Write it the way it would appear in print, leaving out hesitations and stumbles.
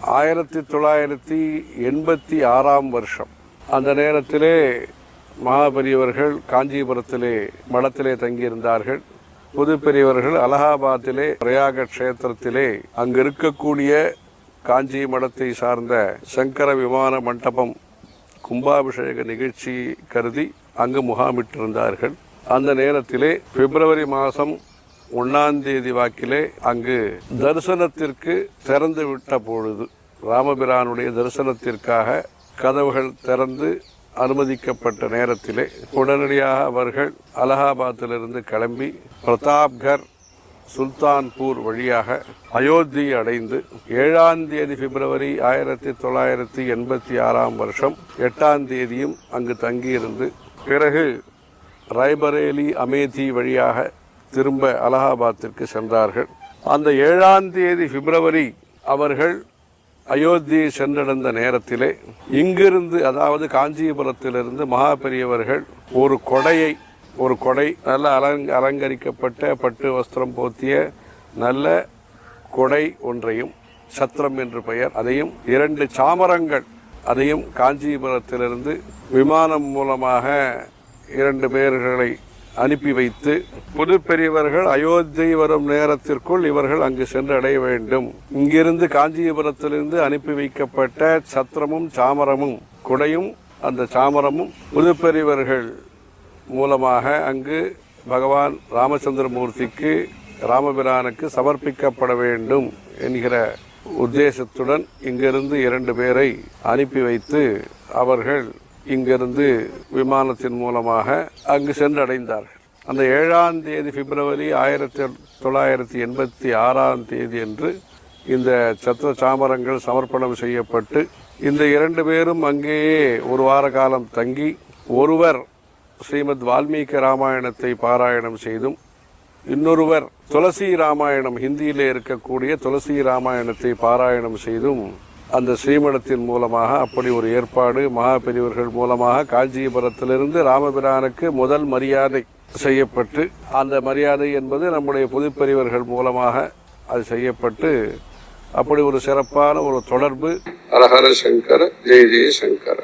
1986 வருஷம் அந்த நேரத்திலே மகாபெரியவர்கள் காஞ்சிபுரத்திலே மடத்திலே தங்கியிருந்தார்கள். புது பெரியவர்கள் அலகாபாத்திலே பிரயாக கஷேத்திரத்திலே அங்கு இருக்கக்கூடிய காஞ்சி மடத்தை சார்ந்த சங்கர விமான மண்டபம் கும்பாபிஷேக நிகழ்ச்சி கருதி அங்கு முகாமிட்டிருந்தார்கள். அந்த நேரத்திலே பிப்ரவரி மாதம் 1ஆம் தேதி வாக்கிலே அங்கு தரிசனத்திற்கு திறந்து விட்ட பொழுது ராமபிரானுடைய தரிசனத்திற்காக கதவுகள் திறந்து அனுமதிக்கப்பட்ட நேரத்திலே உடனடியாக அவர்கள் அலகாபாத்திலிருந்து கிளம்பி பிரதாப்கர் சுல்தான்பூர் வழியாக அயோத்தி அடைந்து 7ஆம் தேதி பிப்ரவரி 1986 வருஷம் 8ஆம் தேதியும் அங்கு தங்கியிருந்து பிறகு ராய்பரேலி அமேதி வழியாக திரும்ப அலகாபாத்திற்கு சென்றார்கள். அந்த 7ஆம் தேதி பிப்ரவரி அவர்கள் அயோத்தியை சென்றடைந்த நேரத்திலே இங்கிருந்து, அதாவது காஞ்சிபுரத்திலிருந்து மகாபெரியவர்கள் ஒரு கொடை நல்ல அலங்கரிக்கப்பட்ட பட்டு வஸ்திரம் போத்திய நல்ல கொடை ஒன்றையும், சத்திரம் என்று பெயர், அதையும் 2 சாமரங்கள் அதையும் காஞ்சிபுரத்திலிருந்து விமானம் மூலமாக 2 பேர்களை அனுப்பி வைத்து புது பெரியவர்கள் அயோத்தி வரும் நேரத்திற்குள் இவர்கள் அங்கு சென்று அடைய வேண்டும். இங்கிருந்து காஞ்சிபுரத்திலிருந்து அனுப்பி வைக்கப்பட்ட சத்திரமும் சாமரமும் கொடையும் அந்த சாமரமும் புது பெரியவர்கள் மூலமாக அங்கு பகவான் ராமச்சந்திரமூர்த்திக்கு ராமபிரானுக்கு சமர்ப்பிக்கப்பட வேண்டும் என்கிற உத்தேசத்துடன் இங்கிருந்து 2 பேரை அனுப்பி வைத்து அவர்கள் இங்கிருந்து விமானத்தின் மூலமாக அங்கு சென்றடைந்தார்கள். அந்த 7ஆம் தேதி பிப்ரவரி 1986 தேதி அன்று இந்த சத்திர சாமரங்கள் சமர்ப்பணம் செய்யப்பட்டு இந்த 2 பேரும் அங்கேயே ஒரு வார காலம் தங்கி, ஒருவர் ஸ்ரீமத் வால்மீகி ராமாயணத்தை பாராயணம் செய்தும், இன்னொருவர் துளசி ராமாயணம், ஹிந்தியிலே இருக்கக்கூடிய துளசி ராமாயணத்தை பாராயணம் செய்தும் அந்த ஸ்ரீமடத்தின் மூலமாக அப்படி ஒரு ஏற்பாடு மகாபெரியவர்கள் மூலமாக காஞ்சிபுரத்திலிருந்து ராமபிரானுக்கு முதல் மரியாதை செய்யப்பட்டு, அந்த மரியாதை என்பது நம்முடைய புதுப்பெரியவர்கள் மூலமாக அது செய்யப்பட்டு அப்படி ஒரு சிறப்பான ஒரு தொடர்பு. ஹரஹர சங்கர, ஜெய ஜெய சங்கர.